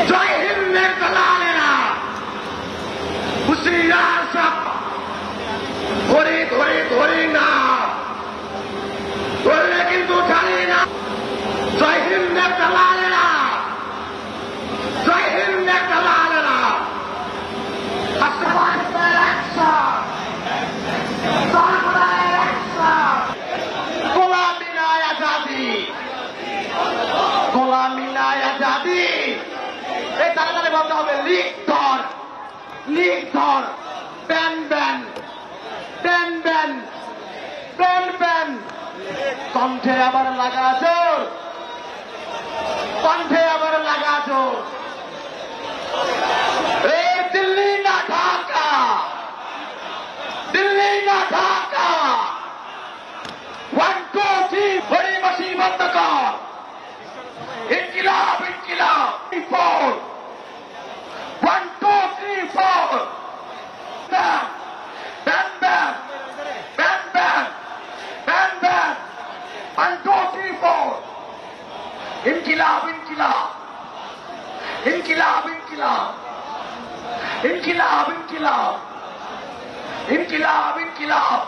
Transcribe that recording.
জয় হিন্দের দালালেরা হুশিয়ার সব ধরে ধরে ধরে না ধরলে কিন্তু ছাড়ি না। জয় হিন্দের দালালেরা জয় হিন্দের দালালেরা গোলামি নয় আজাদি গোলামি নয় আজাদি। এই তাড়াতাড়ি বলতে হবে লিগ ধর ban ban ban ban ban ban. কণ্ঠে আবার লাগা আছো কণ্ঠে আবার লাগা আছো। এই দিল্লি না ঢাকা দিল্লি না ঢাকা 1 2 3 হরিবাসী বন্ধ কর। ইনকিলাব ইনকিলাব 4 1 2 3 4 ban ban ban ban ban ban ban 1 2 3 4 ইনকিলাব ইনকিলাব ইনকিলাব ইনকিলাব ইনকিলাব ইনকিলাব ইনকিলাব ইনকিলাব।